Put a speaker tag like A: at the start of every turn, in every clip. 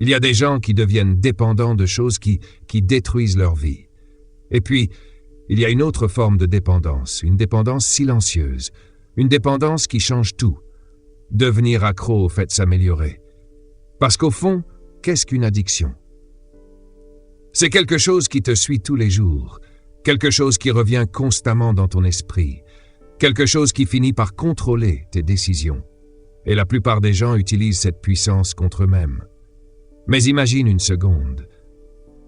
A: Il y a des gens qui deviennent dépendants de choses qui détruisent leur vie. Et puis, il y a une autre forme de dépendance, une dépendance silencieuse, une dépendance qui change tout. Devenir accro au fait de s'améliorer. Parce qu'au fond, qu'est-ce qu'une addiction? C'est quelque chose qui te suit tous les jours, quelque chose qui revient constamment dans ton esprit, quelque chose qui finit par contrôler tes décisions. Et la plupart des gens utilisent cette puissance contre eux-mêmes. Mais imagine une seconde.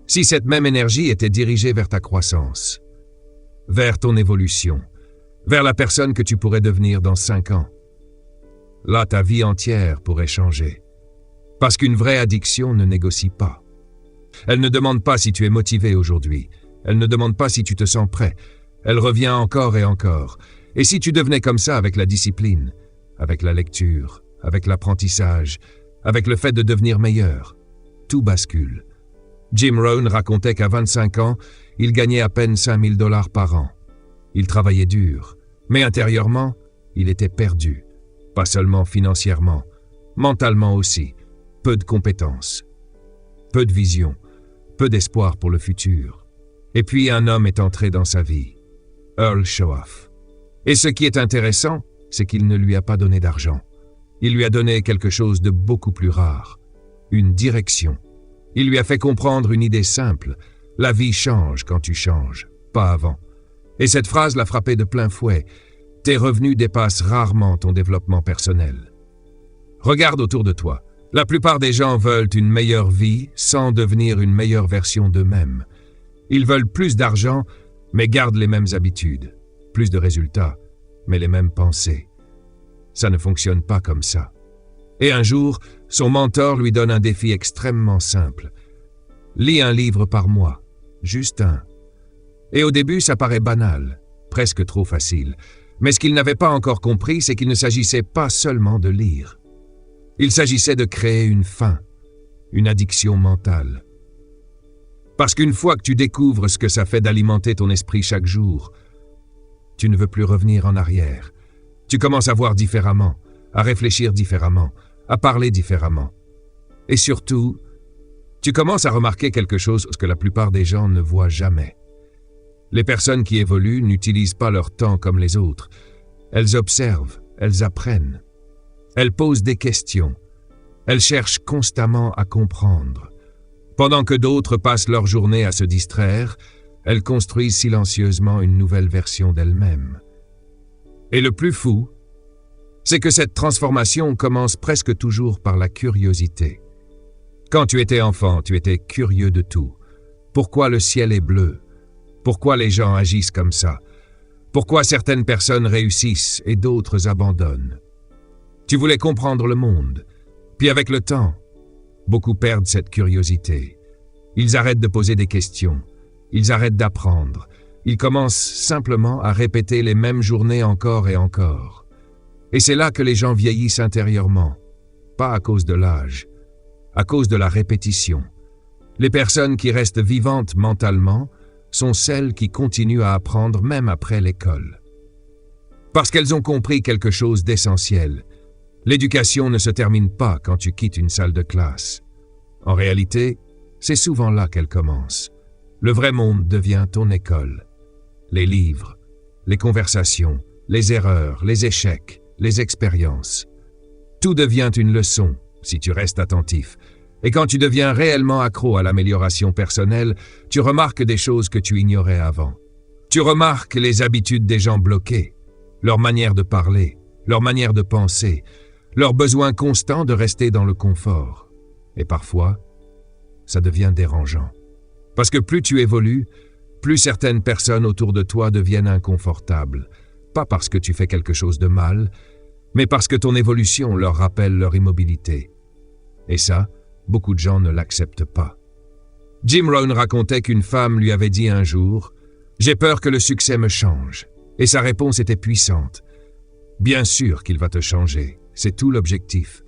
A: Si cette même énergie était dirigée vers ta croissance, vers ton évolution, vers la personne que tu pourrais devenir dans 5 ans, là ta vie entière pourrait changer. Parce qu'une vraie addiction ne négocie pas. Elle ne demande pas si tu es motivé aujourd'hui. Elle ne demande pas si tu te sens prêt. Elle revient encore et encore. Et si tu devenais comme ça avec la discipline, avec la lecture, avec l'apprentissage, avec le fait de devenir meilleur, tout bascule. Jim Rohn racontait qu'à 25 ans, il gagnait à peine 5 000 $ par an. Il travaillait dur, mais intérieurement, il était perdu. Pas seulement financièrement, mentalement aussi. Peu de compétences, peu de vision, peu d'espoir pour le futur. Et puis un homme est entré dans sa vie, Earl Shoaff. Et ce qui est intéressant, c'est qu'il ne lui a pas donné d'argent. Il lui a donné quelque chose de beaucoup plus rare, une direction. Il lui a fait comprendre une idée simple, la vie change quand tu changes, pas avant. Et cette phrase l'a frappé de plein fouet, tes revenus dépassent rarement ton développement personnel. Regarde autour de toi. La plupart des gens veulent une meilleure vie sans devenir une meilleure version d'eux-mêmes. Ils veulent plus d'argent, mais gardent les mêmes habitudes. Plus de résultats, mais les mêmes pensées. Ça ne fonctionne pas comme ça. Et un jour, son mentor lui donne un défi extrêmement simple. Lis un livre par mois, juste un. Et au début, ça paraît banal, presque trop facile. Mais ce qu'il n'avait pas encore compris, c'est qu'il ne s'agissait pas seulement de lire. Il s'agissait de créer une faim, une addiction mentale. Parce qu'une fois que tu découvres ce que ça fait d'alimenter ton esprit chaque jour, tu ne veux plus revenir en arrière. Tu commences à voir différemment, à réfléchir différemment, à parler différemment. Et surtout, tu commences à remarquer quelque chose que la plupart des gens ne voient jamais. Les personnes qui évoluent n'utilisent pas leur temps comme les autres. Elles observent, elles apprennent. Elles posent des questions. Elles cherchent constamment à comprendre. Pendant que d'autres passent leur journée à se distraire, elles construisent silencieusement une nouvelle version d'elles-mêmes. Et le plus fou, c'est que cette transformation commence presque toujours par la curiosité. Quand tu étais enfant, tu étais curieux de tout. Pourquoi le ciel est bleu? Pourquoi les gens agissent comme ça? Pourquoi certaines personnes réussissent et d'autres abandonnent? Tu voulais comprendre le monde. Puis avec le temps, beaucoup perdent cette curiosité. Ils arrêtent de poser des questions. Ils arrêtent d'apprendre. Ils commencent simplement à répéter les mêmes journées encore et encore. Et c'est là que les gens vieillissent intérieurement. Pas à cause de l'âge, à cause de la répétition. Les personnes qui restent vivantes mentalement sont celles qui continuent à apprendre même après l'école. Parce qu'elles ont compris quelque chose d'essentiel. L'éducation ne se termine pas quand tu quittes une salle de classe. En réalité, c'est souvent là qu'elle commence. Le vrai monde devient ton école. Les livres, les conversations, les erreurs, les échecs, les expériences. Tout devient une leçon si tu restes attentif. Et quand tu deviens réellement accro à l'amélioration personnelle, tu remarques des choses que tu ignorais avant. Tu remarques les habitudes des gens bloqués, leur manière de parler, leur manière de penser, leur besoin constant de rester dans le confort. Et parfois, ça devient dérangeant. Parce que plus tu évolues, plus certaines personnes autour de toi deviennent inconfortables. Pas parce que tu fais quelque chose de mal, mais parce que ton évolution leur rappelle leur immobilité. Et ça, beaucoup de gens ne l'acceptent pas. Jim Rohn racontait qu'une femme lui avait dit un jour « J'ai peur que le succès me change ». Et sa réponse était puissante. « Bien sûr qu'il va te changer, c'est tout l'objectif.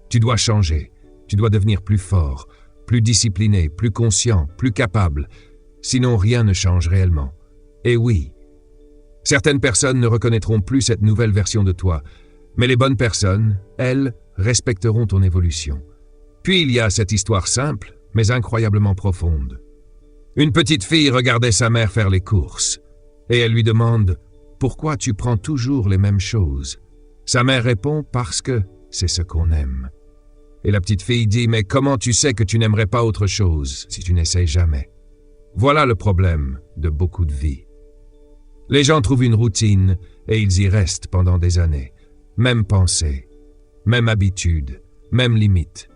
A: Tu dois changer, tu dois devenir plus fort, plus discipliné, plus conscient, plus capable. Sinon rien ne change réellement. Et oui, certaines personnes ne reconnaîtront plus cette nouvelle version de toi, mais les bonnes personnes, elles, respecteront ton évolution. Puis il y a cette histoire simple, mais incroyablement profonde. Une petite fille regardait sa mère faire les courses, et elle lui demande « Pourquoi tu prends toujours les mêmes choses ?» Sa mère répond « Parce que c'est ce qu'on aime. » Et la petite fille dit « Mais comment tu sais que tu n'aimerais pas autre chose si tu n'essayes jamais ?» Voilà le problème de beaucoup de vies. Les gens trouvent une routine et ils y restent pendant des années. Même pensée, même habitude, même limite.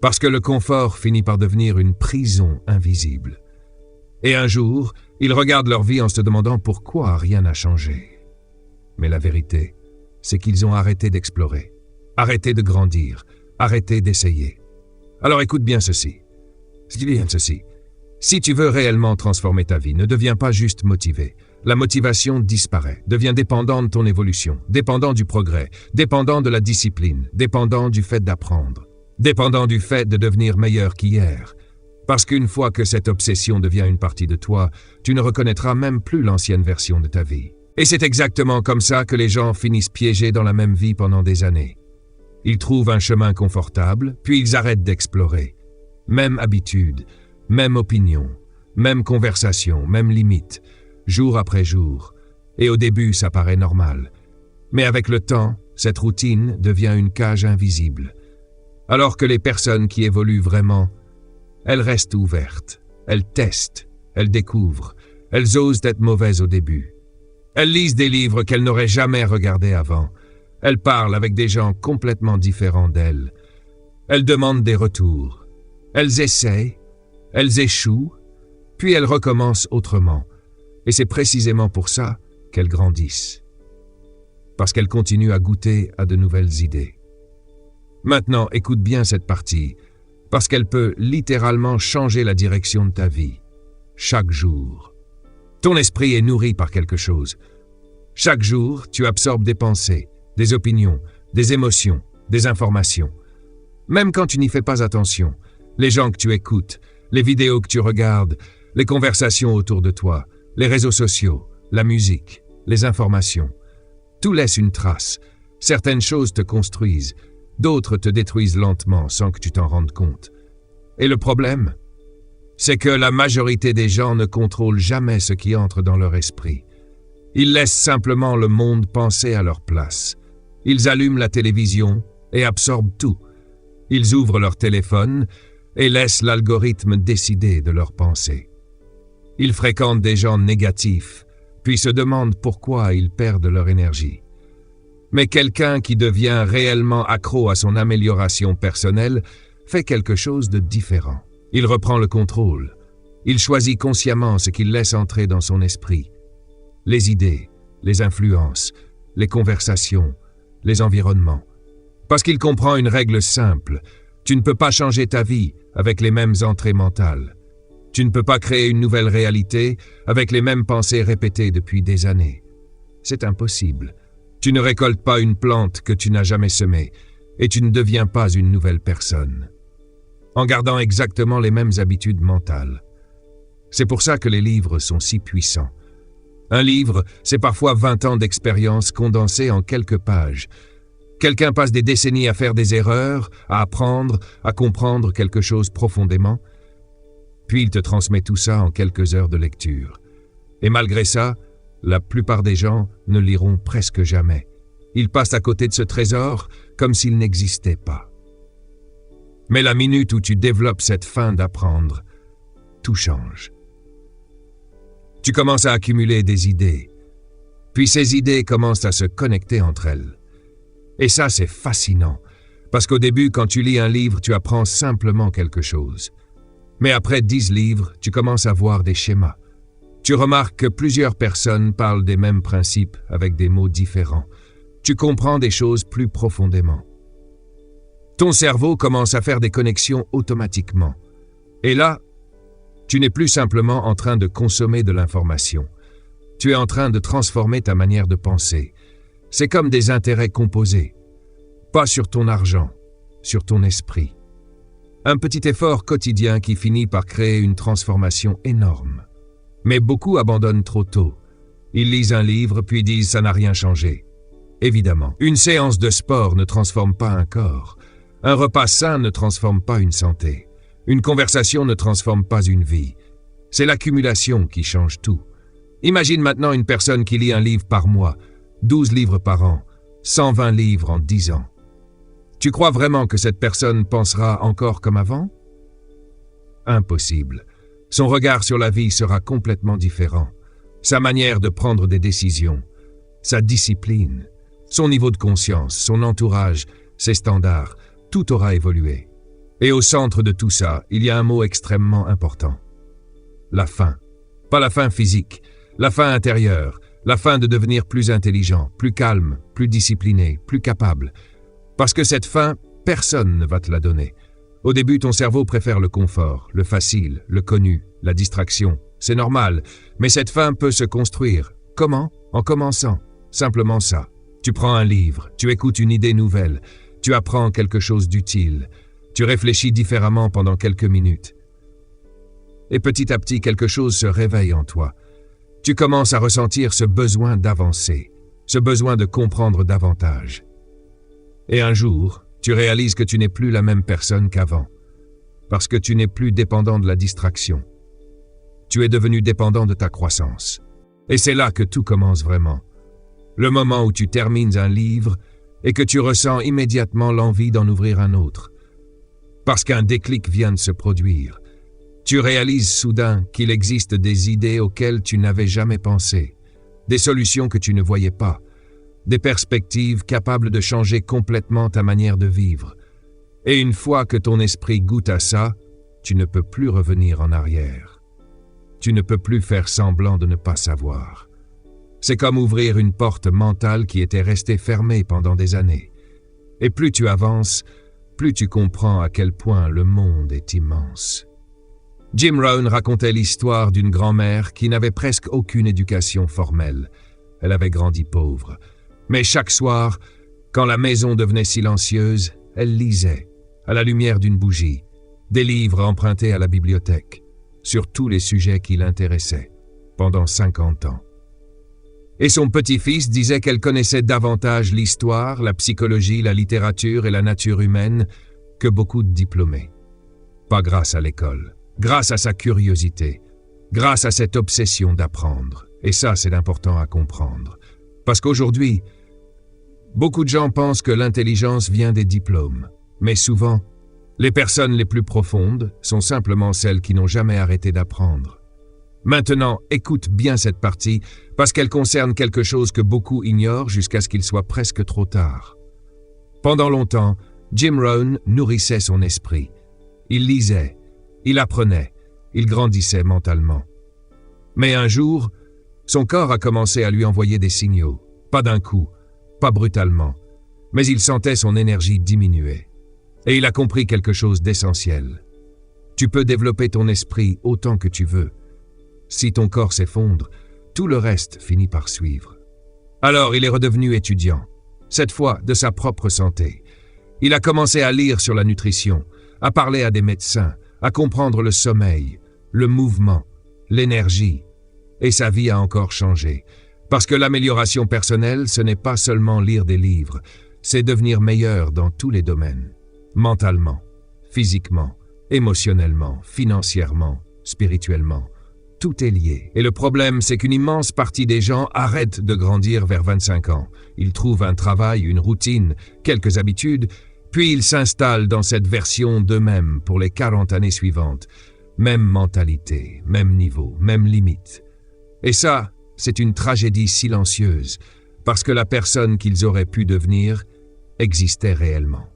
A: Parce que le confort finit par devenir une prison invisible. Et un jour, ils regardent leur vie en se demandant pourquoi rien n'a changé. Mais la vérité, c'est qu'ils ont arrêté d'explorer, arrêté de grandir, arrêté d'essayer. Alors écoute bien ceci. Si tu veux réellement transformer ta vie, ne deviens pas juste motivé. La motivation disparaît, devient dépendant de ton évolution, dépendant du progrès, dépendant de la discipline, dépendant du fait d'apprendre, dépendant du fait de devenir meilleur qu'hier. Parce qu'une fois que cette obsession devient une partie de toi, tu ne reconnaîtras même plus l'ancienne version de ta vie. Et c'est exactement comme ça que les gens finissent piégés dans la même vie pendant des années. Ils trouvent un chemin confortable, puis ils arrêtent d'explorer. Même habitude, même opinion, même conversation, même limite, jour après jour. Et au début, ça paraît normal. Mais avec le temps, cette routine devient une cage invisible. Alors que les personnes qui évoluent vraiment, elles restent ouvertes, elles testent, elles découvrent, elles osent être mauvaises au début. Elles lisent des livres qu'elles n'auraient jamais regardés avant. Elles parlent avec des gens complètement différents d'elles. Elles demandent des retours. Elles essayent, elles échouent, puis elles recommencent autrement. Et c'est précisément pour ça qu'elles grandissent. Parce qu'elles continuent à goûter à de nouvelles idées. Maintenant, écoute bien cette partie, parce qu'elle peut littéralement changer la direction de ta vie, chaque jour. Ton esprit est nourri par quelque chose. Chaque jour, tu absorbes des pensées, des opinions, des émotions, des informations. Même quand tu n'y fais pas attention, les gens que tu écoutes, les vidéos que tu regardes, les conversations autour de toi, les réseaux sociaux, la musique, les informations, tout laisse une trace. Certaines choses te construisent, d'autres te détruisent lentement sans que tu t'en rendes compte. Et le problème, c'est que la majorité des gens ne contrôlent jamais ce qui entre dans leur esprit. Ils laissent simplement le monde penser à leur place. Ils allument la télévision et absorbent tout. Ils ouvrent leur téléphone et laissent l'algorithme décider de leurs pensées. Ils fréquentent des gens négatifs, puis se demandent pourquoi ils perdent leur énergie. Mais quelqu'un qui devient réellement accro à son amélioration personnelle fait quelque chose de différent. Il reprend le contrôle. Il choisit consciemment ce qu'il laisse entrer dans son esprit. Les idées, les influences, les conversations, les environnements. Parce qu'il comprend une règle simple. Tu ne peux pas changer ta vie avec les mêmes entrées mentales. Tu ne peux pas créer une nouvelle réalité avec les mêmes pensées répétées depuis des années. C'est impossible. Tu ne récoltes pas une plante que tu n'as jamais semée et tu ne deviens pas une nouvelle personne. En gardant exactement les mêmes habitudes mentales. C'est pour ça que les livres sont si puissants. Un livre, c'est parfois 20 ans d'expérience condensée en quelques pages. Quelqu'un passe des décennies à faire des erreurs, à apprendre, à comprendre quelque chose profondément, puis il te transmet tout ça en quelques heures de lecture. Et malgré ça, la plupart des gens ne liront presque jamais. Ils passent à côté de ce trésor comme s'il n'existait pas. Mais la minute où tu développes cette faim d'apprendre, tout change. Tu commences à accumuler des idées, puis ces idées commencent à se connecter entre elles. Et ça, c'est fascinant, parce qu'au début, quand tu lis un livre, tu apprends simplement quelque chose. Mais après 10 livres, tu commences à voir des schémas. Tu remarques que plusieurs personnes parlent des mêmes principes avec des mots différents. Tu comprends des choses plus profondément. Ton cerveau commence à faire des connexions automatiquement. Et là, tu n'es plus simplement en train de consommer de l'information. Tu es en train de transformer ta manière de penser. C'est comme des intérêts composés. Pas sur ton argent, sur ton esprit. Un petit effort quotidien qui finit par créer une transformation énorme. Mais beaucoup abandonnent trop tôt. Ils lisent un livre puis disent « ça n'a rien changé ». Évidemment, une séance de sport ne transforme pas un corps. Un repas sain ne transforme pas une santé. Une conversation ne transforme pas une vie. C'est l'accumulation qui change tout. Imagine maintenant une personne qui lit un livre par mois, 12 livres par an, 120 livres en 10 ans. Tu crois vraiment que cette personne pensera encore comme avant? Impossible. Son regard sur la vie sera complètement différent. Sa manière de prendre des décisions, sa discipline, son niveau de conscience, son entourage, ses standards, tout aura évolué. Et au centre de tout ça, il y a un mot extrêmement important. La faim. Pas la faim physique, la faim intérieure, la faim de devenir plus intelligent, plus calme, plus discipliné, plus capable. Parce que cette faim, personne ne va te la donner. Au début, ton cerveau préfère le confort, le facile, le connu, la distraction. C'est normal, mais cette faim peut se construire. Comment? En commençant. Simplement ça. Tu prends un livre, tu écoutes une idée nouvelle, tu apprends quelque chose d'utile, tu réfléchis différemment pendant quelques minutes. Et petit à petit, quelque chose se réveille en toi. Tu commences à ressentir ce besoin d'avancer, ce besoin de comprendre davantage. Et un jour, tu réalises que tu n'es plus la même personne qu'avant, parce que tu n'es plus dépendant de la distraction. Tu es devenu dépendant de ta croissance. Et c'est là que tout commence vraiment. Le moment où tu termines un livre et que tu ressens immédiatement l'envie d'en ouvrir un autre. Parce qu'un déclic vient de se produire. Tu réalises soudain qu'il existe des idées auxquelles tu n'avais jamais pensé, des solutions que tu ne voyais pas, des perspectives capables de changer complètement ta manière de vivre. Et une fois que ton esprit goûte à ça, tu ne peux plus revenir en arrière. Tu ne peux plus faire semblant de ne pas savoir. C'est comme ouvrir une porte mentale qui était restée fermée pendant des années. Et plus tu avances, plus tu comprends à quel point le monde est immense. Jim Rohn racontait l'histoire d'une grand-mère qui n'avait presque aucune éducation formelle. Elle avait grandi pauvre. Mais chaque soir, quand la maison devenait silencieuse, elle lisait, à la lumière d'une bougie, des livres empruntés à la bibliothèque, sur tous les sujets qui l'intéressaient, pendant 50 ans. Et son petit-fils disait qu'elle connaissait davantage l'histoire, la psychologie, la littérature et la nature humaine que beaucoup de diplômés. Pas grâce à l'école, grâce à sa curiosité, grâce à cette obsession d'apprendre. Et ça, c'est important à comprendre. Parce qu'aujourd'hui, beaucoup de gens pensent que l'intelligence vient des diplômes. Mais souvent, les personnes les plus profondes sont simplement celles qui n'ont jamais arrêté d'apprendre. Maintenant, écoute bien cette partie, parce qu'elle concerne quelque chose que beaucoup ignorent jusqu'à ce qu'il soit presque trop tard. Pendant longtemps, Jim Rohn nourrissait son esprit. Il lisait, il apprenait, il grandissait mentalement. Mais un jour, son corps a commencé à lui envoyer des signaux. Pas d'un coup, pas brutalement, mais il sentait son énergie diminuer. Et il a compris quelque chose d'essentiel. Tu peux développer ton esprit autant que tu veux. Si ton corps s'effondre, tout le reste finit par suivre. Alors il est redevenu étudiant, cette fois de sa propre santé. Il a commencé à lire sur la nutrition, à parler à des médecins, à comprendre le sommeil, le mouvement, l'énergie. Et sa vie a encore changé. Parce que l'amélioration personnelle, ce n'est pas seulement lire des livres, c'est devenir meilleur dans tous les domaines. Mentalement, physiquement, émotionnellement, financièrement, spirituellement. Tout est lié. Et le problème, c'est qu'une immense partie des gens arrêtent de grandir vers 25 ans. Ils trouvent un travail, une routine, quelques habitudes, puis ils s'installent dans cette version d'eux-mêmes pour les 40 années suivantes. Même mentalité, même niveau, même limite. Et ça, c'est une tragédie silencieuse, parce que la personne qu'ils auraient pu devenir existait réellement.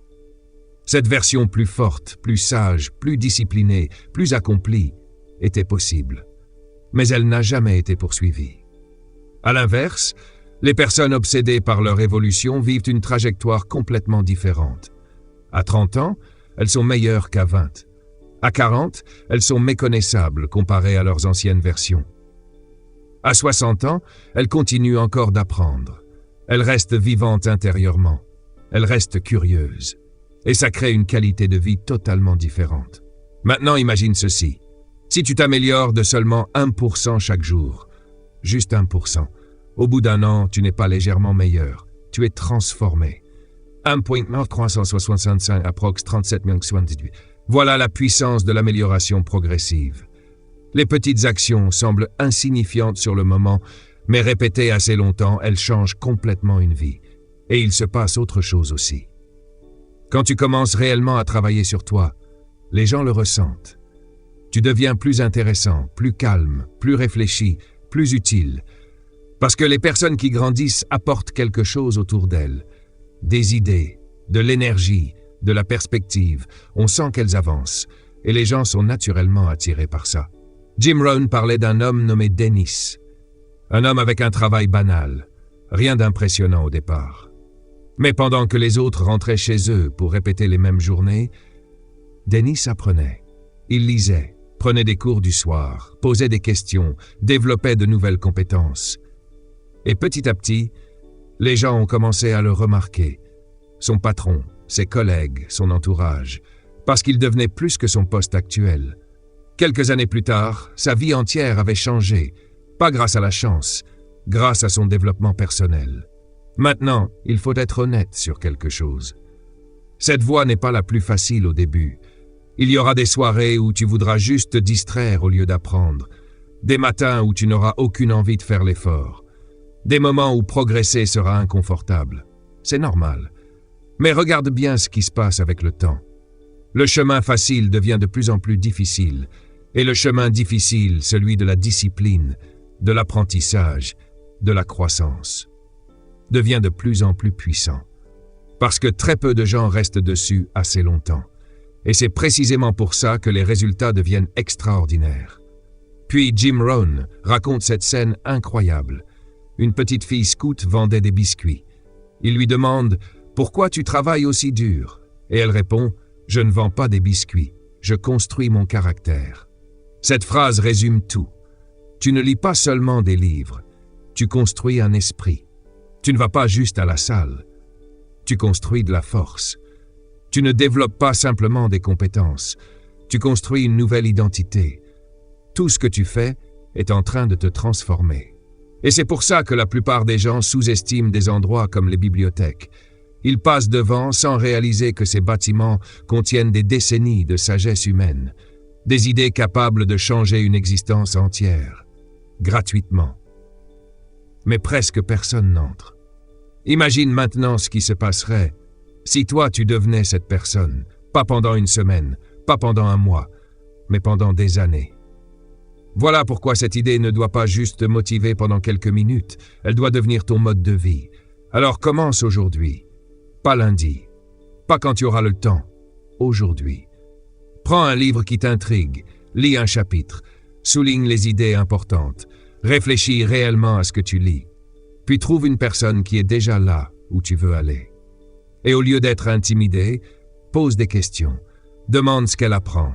A: Cette version plus forte, plus sage, plus disciplinée, plus accomplie, était possible. Mais elle n'a jamais été poursuivie. À l'inverse, les personnes obsédées par leur évolution vivent une trajectoire complètement différente. À 30 ans, elles sont meilleures qu'à 20. À 40, elles sont méconnaissables comparées à leurs anciennes versions. À 60 ans, elles continuent encore d'apprendre. Elles restent vivantes intérieurement. Elles restent curieuses. Et ça crée une qualité de vie totalement différente. Maintenant, imagine ceci. Si tu t'améliores de seulement 1% chaque jour, juste 1%, au bout d'un an, tu n'es pas légèrement meilleur, tu es transformé. 1.365 approx 37,78. Voilà la puissance de l'amélioration progressive. Les petites actions semblent insignifiantes sur le moment, mais répétées assez longtemps, elles changent complètement une vie. Et il se passe autre chose aussi. Quand tu commences réellement à travailler sur toi, les gens le ressentent. Tu deviens plus intéressant, plus calme, plus réfléchi, plus utile. Parce que les personnes qui grandissent apportent quelque chose autour d'elles. Des idées, de l'énergie, de la perspective. On sent qu'elles avancent, et les gens sont naturellement attirés par ça. Jim Rohn parlait d'un homme nommé Dennis. Un homme avec un travail banal, rien d'impressionnant au départ. Mais pendant que les autres rentraient chez eux pour répéter les mêmes journées, Dennis apprenait. Il lisait, prenait des cours du soir, posait des questions, développait de nouvelles compétences. Et petit à petit, les gens ont commencé à le remarquer. Son patron, ses collègues, son entourage, parce qu'il devenait plus que son poste actuel. Quelques années plus tard, sa vie entière avait changé, pas grâce à la chance, grâce à son développement personnel. Maintenant, il faut être honnête sur quelque chose. Cette voie n'est pas la plus facile au début. Il y aura des soirées où tu voudras juste te distraire au lieu d'apprendre, des matins où tu n'auras aucune envie de faire l'effort, des moments où progresser sera inconfortable. C'est normal. Mais regarde bien ce qui se passe avec le temps. Le chemin facile devient de plus en plus difficile, et le chemin difficile, celui de la discipline, de l'apprentissage, de la croissance, devient de plus en plus puissant. Parce que très peu de gens restent dessus assez longtemps. Et c'est précisément pour ça que les résultats deviennent extraordinaires. Puis Jim Rohn raconte cette scène incroyable. Une petite fille scout vendait des biscuits. Il lui demande « Pourquoi tu travailles aussi dur ?» Et elle répond « Je ne vends pas des biscuits, je construis mon caractère. » Cette phrase résume tout. Tu ne lis pas seulement des livres, tu construis un esprit. Tu ne vas pas juste à la salle, tu construis de la force. Tu ne développes pas simplement des compétences, tu construis une nouvelle identité. Tout ce que tu fais est en train de te transformer. Et c'est pour ça que la plupart des gens sous-estiment des endroits comme les bibliothèques. Ils passent devant sans réaliser que ces bâtiments contiennent des décennies de sagesse humaine, des idées capables de changer une existence entière, gratuitement. Mais presque personne n'entre. Imagine maintenant ce qui se passerait si toi tu devenais cette personne, pas pendant une semaine, pas pendant un mois, mais pendant des années. Voilà pourquoi cette idée ne doit pas juste te motiver pendant quelques minutes, elle doit devenir ton mode de vie. Alors commence aujourd'hui, pas lundi, pas quand tu auras le temps, aujourd'hui. Prends un livre qui t'intrigue, lis un chapitre, souligne les idées importantes, réfléchis réellement à ce que tu lis, puis trouve une personne qui est déjà là où tu veux aller. Et au lieu d'être intimidé, pose des questions, demande ce qu'elle apprend,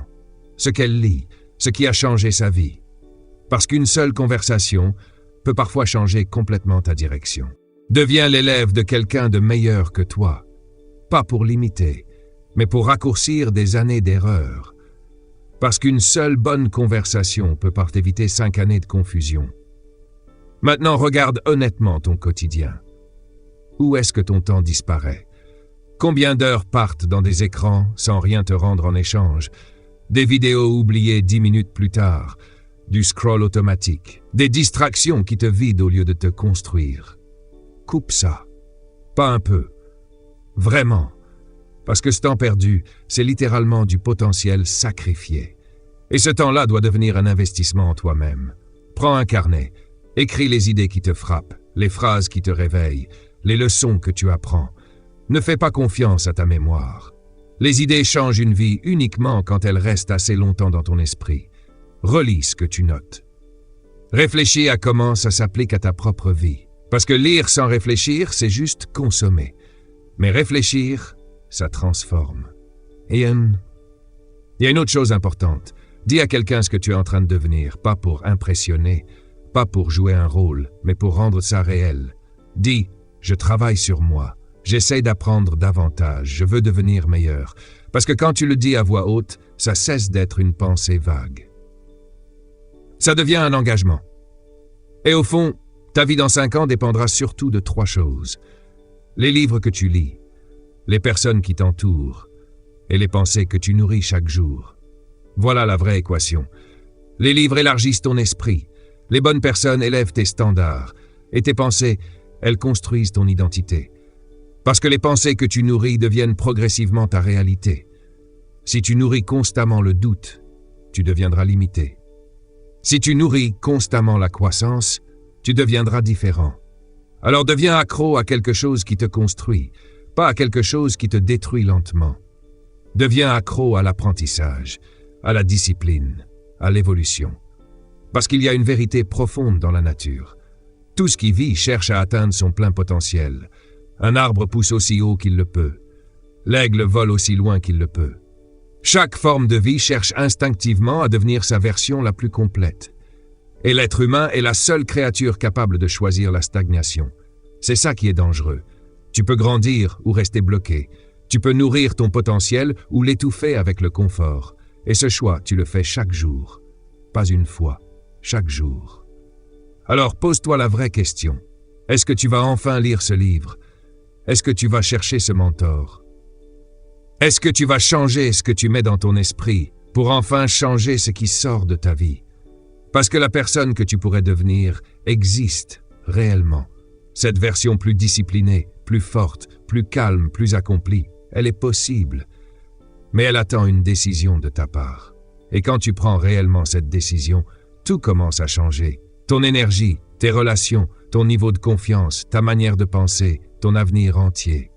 A: ce qu'elle lit, ce qui a changé sa vie. Parce qu'une seule conversation peut parfois changer complètement ta direction. Deviens l'élève de quelqu'un de meilleur que toi, pas pour l'imiter, mais pour raccourcir des années d'erreur. Parce qu'une seule bonne conversation peut parfois éviter 5 années de confusion. Maintenant, regarde honnêtement ton quotidien. Où est-ce que ton temps disparaît? Combien d'heures partent dans des écrans sans rien te rendre en échange? Des vidéos oubliées 10 minutes plus tard, du scroll automatique, des distractions qui te vident au lieu de te construire. Coupe ça. Pas un peu. Vraiment. Parce que ce temps perdu, c'est littéralement du potentiel sacrifié. Et ce temps-là doit devenir un investissement en toi-même. Prends un carnet, écris les idées qui te frappent, les phrases qui te réveillent, les leçons que tu apprends. Ne fais pas confiance à ta mémoire. Les idées changent une vie uniquement quand elles restent assez longtemps dans ton esprit. Relis ce que tu notes. Réfléchis à comment ça s'applique à ta propre vie. Parce que lire sans réfléchir, c'est juste consommer. Mais réfléchir, ça transforme. Et il y a une autre chose importante. Dis à quelqu'un ce que tu es en train de devenir, pas pour impressionner, pas pour jouer un rôle, mais pour rendre ça réel. Dis, je travaille sur moi, j'essaie d'apprendre davantage, je veux devenir meilleur. Parce que quand tu le dis à voix haute, ça cesse d'être une pensée vague. Ça devient un engagement. Et au fond, ta vie dans 5 ans dépendra surtout de 3 choses. Les livres que tu lis, les personnes qui t'entourent et les pensées que tu nourris chaque jour. Voilà la vraie équation. Les livres élargissent ton esprit, les bonnes personnes élèvent tes standards, et tes pensées, elles construisent ton identité. Parce que les pensées que tu nourris deviennent progressivement ta réalité. Si tu nourris constamment le doute, tu deviendras limité. Si tu nourris constamment la croissance, tu deviendras différent. Alors deviens accro à quelque chose qui te construit, pas à quelque chose qui te détruit lentement. Deviens accro à l'apprentissage, à la discipline, à l'évolution. Parce qu'il y a une vérité profonde dans la nature. Tout ce qui vit cherche à atteindre son plein potentiel. Un arbre pousse aussi haut qu'il le peut. L'aigle vole aussi loin qu'il le peut. Chaque forme de vie cherche instinctivement à devenir sa version la plus complète. Et l'être humain est la seule créature capable de choisir la stagnation. C'est ça qui est dangereux. Tu peux grandir ou rester bloqué. Tu peux nourrir ton potentiel ou l'étouffer avec le confort. Et ce choix, tu le fais chaque jour. Pas une fois, chaque jour. Alors pose-toi la vraie question. Est-ce que tu vas enfin lire ce livre? Est-ce que tu vas chercher ce mentor? Est-ce que tu vas changer ce que tu mets dans ton esprit pour enfin changer ce qui sort de ta vie? Parce que la personne que tu pourrais devenir existe réellement. Cette version plus disciplinée, plus forte, plus calme, plus accomplie, elle est possible. Mais elle attend une décision de ta part. Et quand tu prends réellement cette décision, tout commence à changer. Ton énergie, tes relations, ton niveau de confiance, ta manière de penser, ton avenir entier.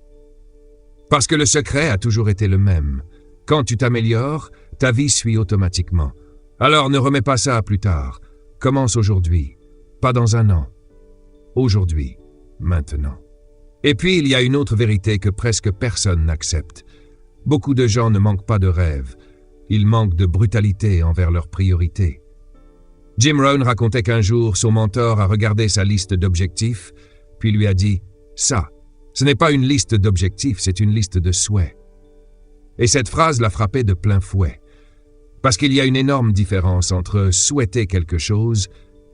A: Parce que le secret a toujours été le même. Quand tu t'améliores, ta vie suit automatiquement. Alors ne remets pas ça à plus tard. Commence aujourd'hui, pas dans un an. Aujourd'hui, maintenant. Et puis il y a une autre vérité que presque personne n'accepte. Beaucoup de gens ne manquent pas de rêves. Ils manquent de brutalité envers leurs priorités. Jim Rohn racontait qu'un jour, son mentor a regardé sa liste d'objectifs, puis lui a dit « Ça, ce n'est pas une liste d'objectifs, c'est une liste de souhaits. » Et cette phrase l'a frappé de plein fouet. Parce qu'il y a une énorme différence entre souhaiter quelque chose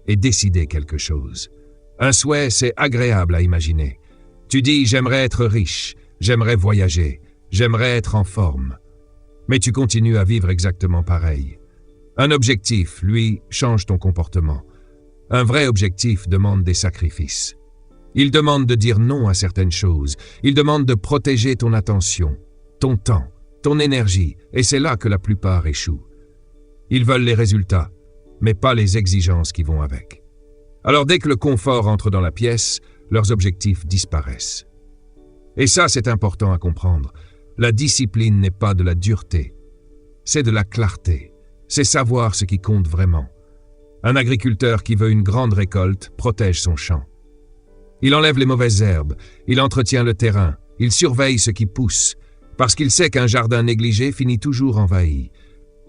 A: et décider quelque chose. Un souhait, c'est agréable à imaginer. Tu dis « J'aimerais être riche, j'aimerais voyager, j'aimerais être en forme. » Mais tu continues à vivre exactement pareil. Un objectif, lui, change ton comportement. Un vrai objectif demande des sacrifices. Il demande de dire non à certaines choses. Il demande de protéger ton attention, ton temps, ton énergie, et c'est là que la plupart échouent. Ils veulent les résultats, mais pas les exigences qui vont avec. Alors dès que le confort entre dans la pièce, leurs objectifs disparaissent. Et ça, c'est important à comprendre. La discipline n'est pas de la dureté, c'est de la clarté. C'est savoir ce qui compte vraiment. Un agriculteur qui veut une grande récolte protège son champ. Il enlève les mauvaises herbes, il entretient le terrain, il surveille ce qui pousse, parce qu'il sait qu'un jardin négligé finit toujours envahi.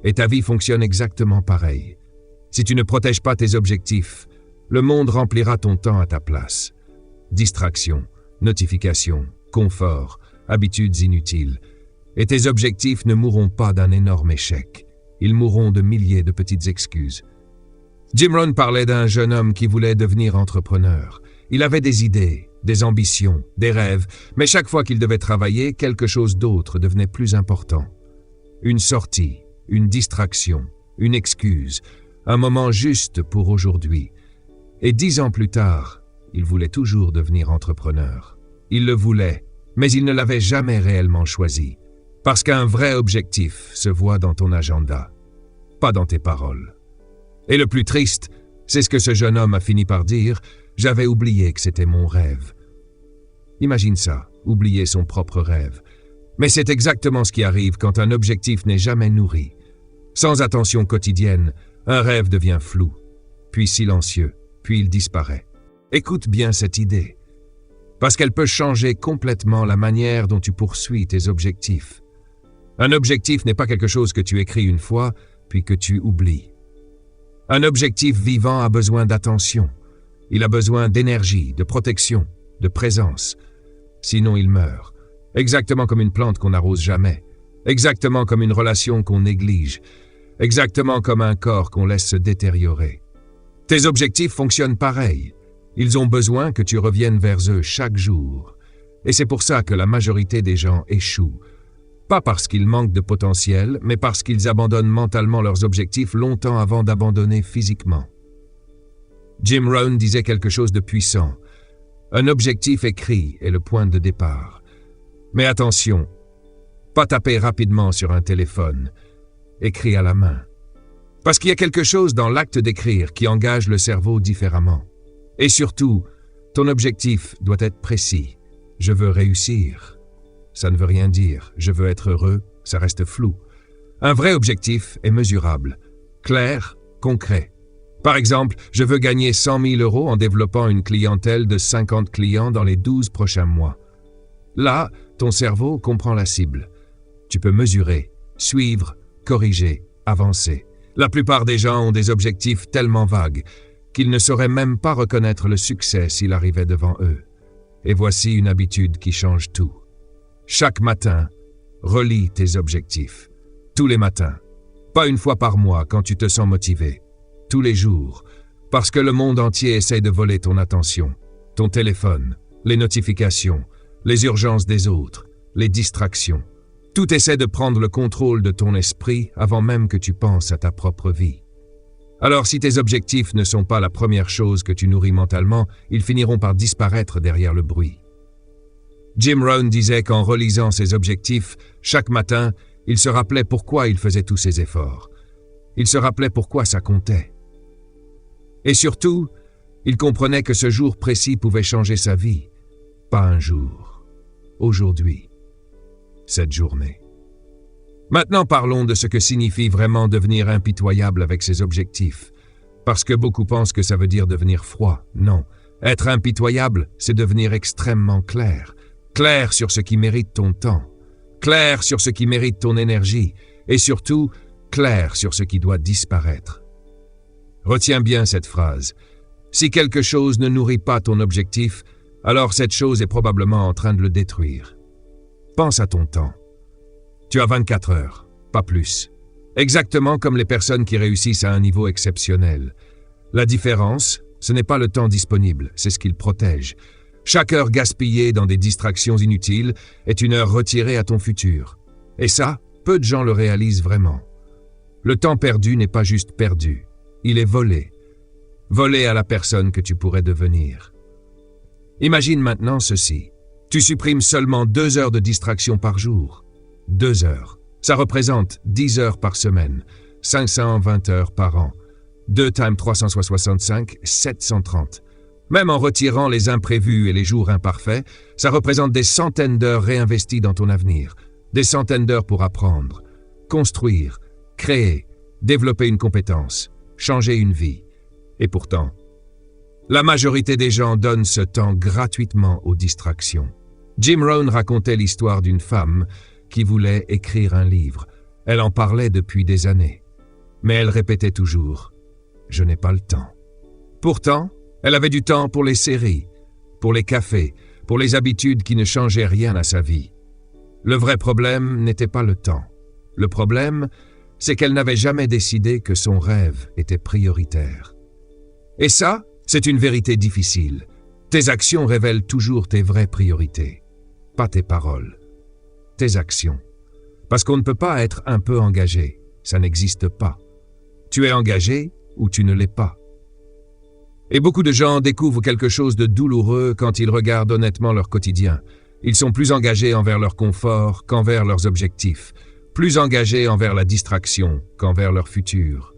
A: Et ta vie fonctionne exactement pareil. Si tu ne protèges pas tes objectifs, le monde remplira ton temps à ta place. Distraction, notifications, confort, habitudes inutiles. Et tes objectifs ne mourront pas d'un énorme échec. Ils mourront de milliers de petites excuses. Jim Rohn parlait d'un jeune homme qui voulait devenir entrepreneur. Il avait des idées, des ambitions, des rêves, mais chaque fois qu'il devait travailler, quelque chose d'autre devenait plus important. Une sortie, une distraction, une excuse, un moment juste pour aujourd'hui. Et 10 ans plus tard, il voulait toujours devenir entrepreneur. Il le voulait, mais il ne l'avait jamais réellement choisi. Parce qu'un vrai objectif se voit dans ton agenda, pas dans tes paroles. Et le plus triste, c'est ce que ce jeune homme a fini par dire, « J'avais oublié que c'était mon rêve. » Imagine ça, oublier son propre rêve. Mais c'est exactement ce qui arrive quand un objectif n'est jamais nourri. Sans attention quotidienne, un rêve devient flou, puis silencieux, puis il disparaît. Écoute bien cette idée, parce qu'elle peut changer complètement la manière dont tu poursuis tes objectifs. Un objectif n'est pas quelque chose que tu écris une fois, puis que tu oublies. Un objectif vivant a besoin d'attention. Il a besoin d'énergie, de protection, de présence. Sinon il meurt. Exactement comme une plante qu'on n'arrose jamais. Exactement comme une relation qu'on néglige. Exactement comme un corps qu'on laisse se détériorer. Tes objectifs fonctionnent pareil. Ils ont besoin que tu reviennes vers eux chaque jour. Et c'est pour ça que la majorité des gens échouent. Pas parce qu'ils manquent de potentiel, mais parce qu'ils abandonnent mentalement leurs objectifs longtemps avant d'abandonner physiquement. Jim Rohn disait quelque chose de puissant. Un objectif écrit est le point de départ. Mais attention, pas taper rapidement sur un téléphone, écrit à la main. Parce qu'il y a quelque chose dans l'acte d'écrire qui engage le cerveau différemment. Et surtout, ton objectif doit être précis. Je veux réussir. Ça ne veut rien dire. Je veux être heureux, ça reste flou. Un vrai objectif est mesurable, clair, concret. Par exemple, je veux gagner 100 000 € en développant une clientèle de 50 clients dans les 12 prochains mois. Là, ton cerveau comprend la cible. Tu peux mesurer, suivre, corriger, avancer. La plupart des gens ont des objectifs tellement vagues qu'ils ne sauraient même pas reconnaître le succès s'il arrivait devant eux. Et voici une habitude qui change tout. Chaque matin, relis tes objectifs. Tous les matins. Pas une fois par mois quand tu te sens motivé. Tous les jours. Parce que le monde entier essaie de voler ton attention. Ton téléphone, les notifications, les urgences des autres, les distractions. Tout essaie de prendre le contrôle de ton esprit avant même que tu penses à ta propre vie. Alors si tes objectifs ne sont pas la première chose que tu nourris mentalement, ils finiront par disparaître derrière le bruit. Jim Rohn disait qu'en relisant ses objectifs, chaque matin, il se rappelait pourquoi il faisait tous ces efforts. Il se rappelait pourquoi ça comptait. Et surtout, il comprenait que ce jour précis pouvait changer sa vie. Pas un jour. Aujourd'hui. Cette journée. Maintenant parlons de ce que signifie vraiment devenir impitoyable avec ses objectifs. Parce que beaucoup pensent que ça veut dire devenir froid. Non. Être impitoyable, c'est devenir extrêmement clair. Clair sur ce qui mérite ton temps. Clair sur ce qui mérite ton énergie. Et surtout, clair sur ce qui doit disparaître. Retiens bien cette phrase. Si quelque chose ne nourrit pas ton objectif, alors cette chose est probablement en train de le détruire. Pense à ton temps. Tu as 24 heures, pas plus. Exactement comme les personnes qui réussissent à un niveau exceptionnel. La différence, ce n'est pas le temps disponible, c'est ce qu'il protège. Chaque heure gaspillée dans des distractions inutiles est une heure retirée à ton futur. Et ça, peu de gens le réalisent vraiment. Le temps perdu n'est pas juste perdu. Il est volé. Volé à la personne que tu pourrais devenir. Imagine maintenant ceci. Tu supprimes seulement 2 heures de distraction par jour. 2 heures. Ça représente 10 heures par semaine, 520 heures par an. 2 × 365, 730. Même en retirant les imprévus et les jours imparfaits, ça représente des centaines d'heures réinvesties dans ton avenir. Des centaines d'heures pour apprendre, construire, créer, développer une compétence, changer une vie. Et pourtant, la majorité des gens donnent ce temps gratuitement aux distractions. Jim Rohn racontait l'histoire d'une femme qui voulait écrire un livre. Elle en parlait depuis des années. Mais elle répétait toujours « Je n'ai pas le temps ». Pourtant, elle avait du temps pour les séries, pour les cafés, pour les habitudes qui ne changeaient rien à sa vie. Le vrai problème n'était pas le temps. Le problème, c'est qu'elle n'avait jamais décidé que son rêve était prioritaire. Et ça, c'est une vérité difficile. Tes actions révèlent toujours tes vraies priorités. Pas tes paroles. Tes actions. Parce qu'on ne peut pas être un peu engagé. Ça n'existe pas. Tu es engagé ou tu ne l'es pas. Et beaucoup de gens découvrent quelque chose de douloureux quand ils regardent honnêtement leur quotidien. Ils sont plus engagés envers leur confort qu'envers leurs objectifs, plus engagés envers la distraction qu'envers leur futur.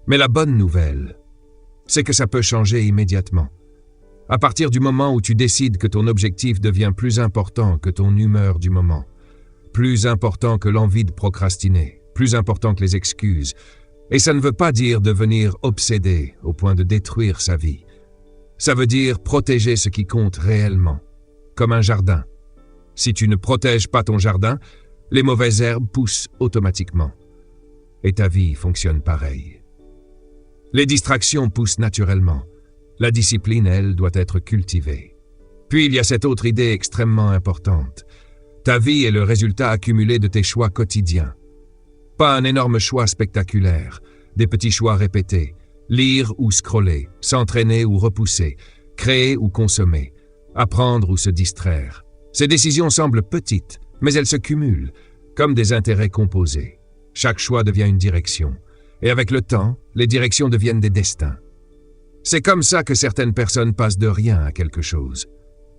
A: Mais la bonne nouvelle, c'est que ça peut changer immédiatement. À partir du moment où tu décides que ton objectif devient plus important que ton humeur du moment, plus important que l'envie de procrastiner, plus important que les excuses. Et ça ne veut pas dire devenir obsédé au point de détruire sa vie. Ça veut dire protéger ce qui compte réellement, comme un jardin. Si tu ne protèges pas ton jardin, les mauvaises herbes poussent automatiquement. Et ta vie fonctionne pareil. Les distractions poussent naturellement. La discipline, elle, doit être cultivée. Puis il y a cette autre idée extrêmement importante. Ta vie est le résultat accumulé de tes choix quotidiens. Pas un énorme choix spectaculaire, des petits choix répétés. Lire ou scroller, s'entraîner ou repousser, créer ou consommer, apprendre ou se distraire. Ces décisions semblent petites, mais elles se cumulent, comme des intérêts composés. Chaque choix devient une direction, et avec le temps, les directions deviennent des destins. C'est comme ça que certaines personnes passent de rien à quelque chose.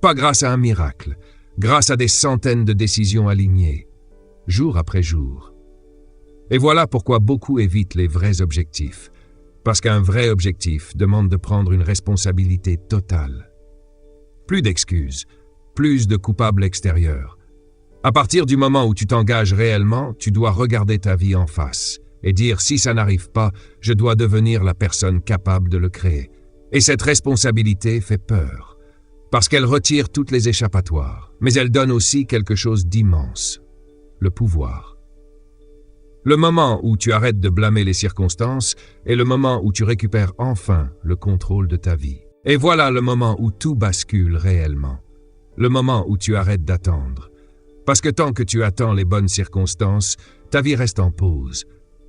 A: Pas grâce à un miracle, grâce à des centaines de décisions alignées, jour après jour. Et voilà pourquoi beaucoup évitent les vrais objectifs, parce qu'un vrai objectif demande de prendre une responsabilité totale. Plus d'excuses, plus de coupables extérieurs. À partir du moment où tu t'engages réellement, tu dois regarder ta vie en face et dire si ça n'arrive pas, je dois devenir la personne capable de le créer. Et cette responsabilité fait peur, parce qu'elle retire toutes les échappatoires, mais elle donne aussi quelque chose d'immense, le pouvoir. Le moment où tu arrêtes de blâmer les circonstances est le moment où tu récupères enfin le contrôle de ta vie. Et voilà le moment où tout bascule réellement. Le moment où tu arrêtes d'attendre. Parce que tant que tu attends les bonnes circonstances, ta vie reste en pause.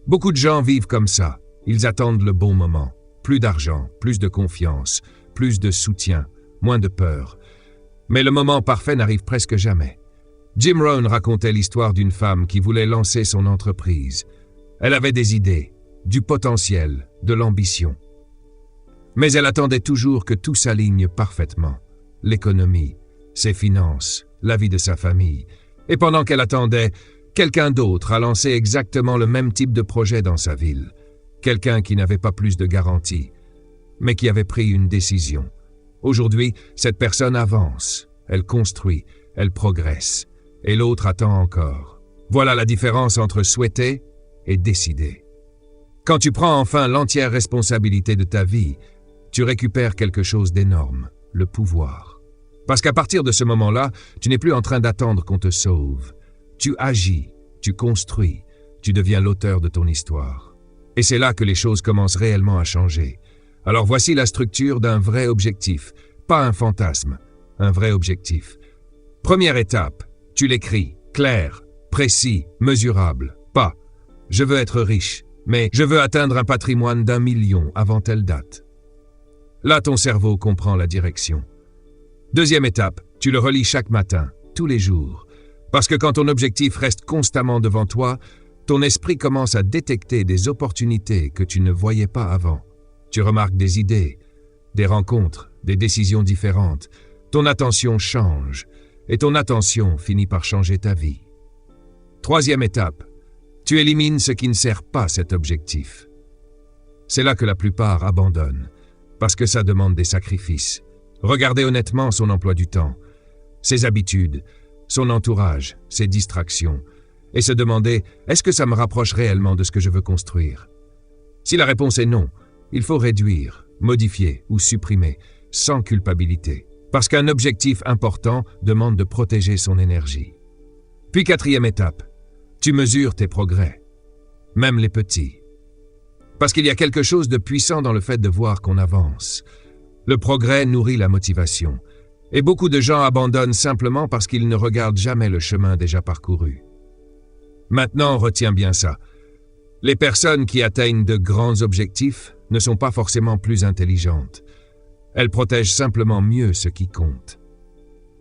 A: Beaucoup de gens vivent comme ça. Ils attendent le bon moment. Plus d'argent, plus de confiance, plus de soutien, moins de peur. Mais le moment parfait n'arrive presque jamais. Jim Rohn racontait l'histoire d'une femme qui voulait lancer son entreprise. Elle avait des idées, du potentiel, de l'ambition. Mais elle attendait toujours que tout s'aligne parfaitement. L'économie, ses finances, la vie de sa famille. Et pendant qu'elle attendait, quelqu'un d'autre a lancé exactement le même type de projet dans sa ville. Quelqu'un qui n'avait pas plus de garantie, mais qui avait pris une décision. Aujourd'hui, cette personne avance, elle construit, elle progresse. Et l'autre attend encore. Voilà la différence entre souhaiter et décider. Quand tu prends enfin l'entière responsabilité de ta vie, tu récupères quelque chose d'énorme, le pouvoir. Parce qu'à partir de ce moment-là, tu n'es plus en train d'attendre qu'on te sauve. Tu agis, tu construis, tu deviens l'auteur de ton histoire. Et c'est là que les choses commencent réellement à changer. Alors voici la structure d'un vrai objectif, pas un fantasme, un vrai objectif. Première étape. Tu l'écris, clair, précis, mesurable. Pas « je veux être riche », mais « je veux atteindre un patrimoine d'1 million avant telle date ». Là, ton cerveau comprend la direction. Deuxième étape, tu le relis chaque matin, tous les jours. Parce que quand ton objectif reste constamment devant toi, ton esprit commence à détecter des opportunités que tu ne voyais pas avant. Tu remarques des idées, des rencontres, des décisions différentes. Ton attention change. Et ton attention finit par changer ta vie. Troisième étape, tu élimines ce qui ne sert pas cet objectif. C'est là que la plupart abandonnent, parce que ça demande des sacrifices. Regardez honnêtement son emploi du temps, ses habitudes, son entourage, ses distractions, et se demander « est-ce que ça me rapproche réellement de ce que je veux construire ?» Si la réponse est non, il faut réduire, modifier ou supprimer, sans culpabilité. Parce qu'un objectif important demande de protéger son énergie. Puis quatrième étape, tu mesures tes progrès, même les petits. Parce qu'il y a quelque chose de puissant dans le fait de voir qu'on avance. Le progrès nourrit la motivation, et beaucoup de gens abandonnent simplement parce qu'ils ne regardent jamais le chemin déjà parcouru. Maintenant, retiens bien ça. Les personnes qui atteignent de grands objectifs ne sont pas forcément plus intelligentes. Elles protègent simplement mieux ce qui compte.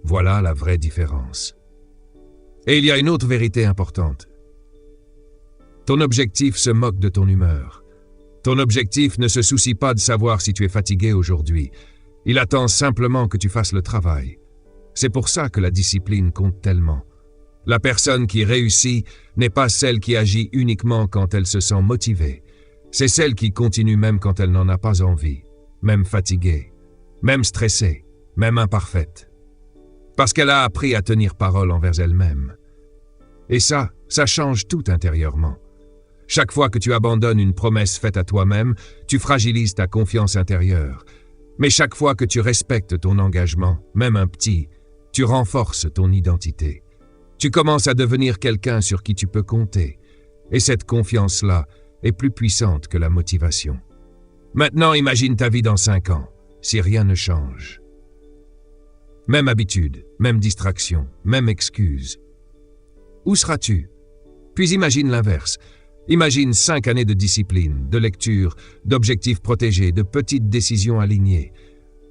A: Voilà la vraie différence. Et il y a une autre vérité importante. Ton objectif se moque de ton humeur. Ton objectif ne se soucie pas de savoir si tu es fatigué aujourd'hui. Il attend simplement que tu fasses le travail. C'est pour ça que la discipline compte tellement. La personne qui réussit n'est pas celle qui agit uniquement quand elle se sent motivée. C'est celle qui continue même quand elle n'en a pas envie, même fatiguée. Même stressée, même imparfaite. Parce qu'elle a appris à tenir parole envers elle-même. Et ça change tout intérieurement. Chaque fois que tu abandonnes une promesse faite à toi-même, tu fragilises ta confiance intérieure. Mais chaque fois que tu respectes ton engagement, même un petit, tu renforces ton identité. Tu commences à devenir quelqu'un sur qui tu peux compter. Et cette confiance-là est plus puissante que la motivation. Maintenant, imagine ta vie dans 5 ans. Si rien ne change. Même habitude, même distraction, même excuse. Où seras-tu? Puis imagine l'inverse. Imagine 5 années de discipline, de lecture, d'objectifs protégés, de petites décisions alignées.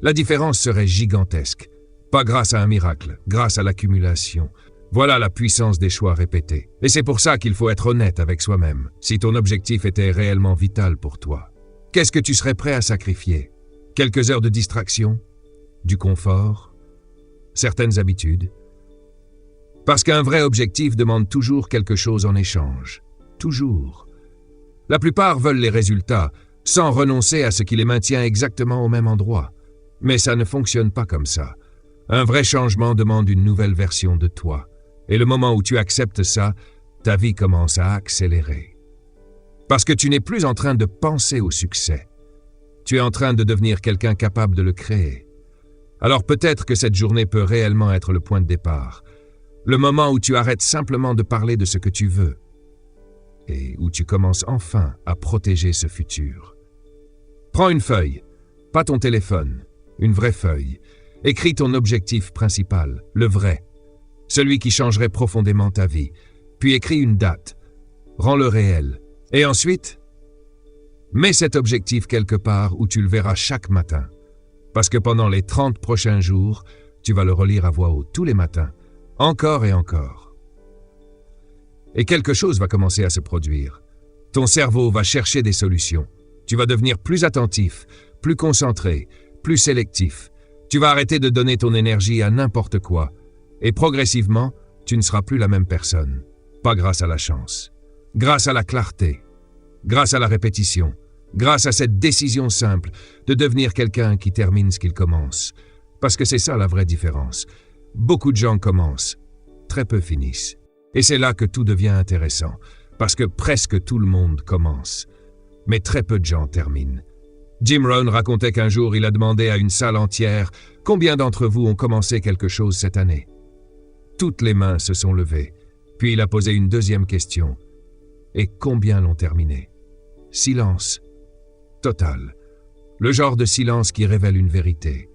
A: La différence serait gigantesque. Pas grâce à un miracle, grâce à l'accumulation. Voilà la puissance des choix répétés. Et c'est pour ça qu'il faut être honnête avec soi-même. Si ton objectif était réellement vital pour toi, qu'est-ce que tu serais prêt à sacrifier? Quelques heures de distraction? Du confort? Certaines habitudes? Parce qu'un vrai objectif demande toujours quelque chose en échange. Toujours. La plupart veulent les résultats, sans renoncer à ce qui les maintient exactement au même endroit. Mais ça ne fonctionne pas comme ça. Un vrai changement demande une nouvelle version de toi. Et le moment où tu acceptes ça, ta vie commence à accélérer. Parce que tu n'es plus en train de penser au succès. Tu es en train de devenir quelqu'un capable de le créer. Alors peut-être que cette journée peut réellement être le point de départ. Le moment où tu arrêtes simplement de parler de ce que tu veux. Et où tu commences enfin à protéger ce futur. Prends une feuille, pas ton téléphone, une vraie feuille. Écris ton objectif principal, le vrai. Celui qui changerait profondément ta vie. Puis écris une date. Rends-le réel. Et ensuite, mets cet objectif quelque part où tu le verras chaque matin. Parce que pendant les 30 prochains jours, tu vas le relire à voix haute tous les matins. Encore et encore. Et quelque chose va commencer à se produire. Ton cerveau va chercher des solutions. Tu vas devenir plus attentif, plus concentré, plus sélectif. Tu vas arrêter de donner ton énergie à n'importe quoi. Et progressivement, tu ne seras plus la même personne. Pas grâce à la chance. Grâce à la clarté. Grâce à la répétition. Grâce à cette décision simple de devenir quelqu'un qui termine ce qu'il commence. Parce que c'est ça la vraie différence. Beaucoup de gens commencent. Très peu finissent. Et c'est là que tout devient intéressant. Parce que presque tout le monde commence. Mais très peu de gens terminent. Jim Rohn racontait qu'un jour, il a demandé à une salle entière « Combien d'entre vous ont commencé quelque chose cette année ?» Toutes les mains se sont levées. Puis il a posé une deuxième question. « Et combien l'ont terminé ?» Silence. Total. Le genre de silence qui révèle une vérité.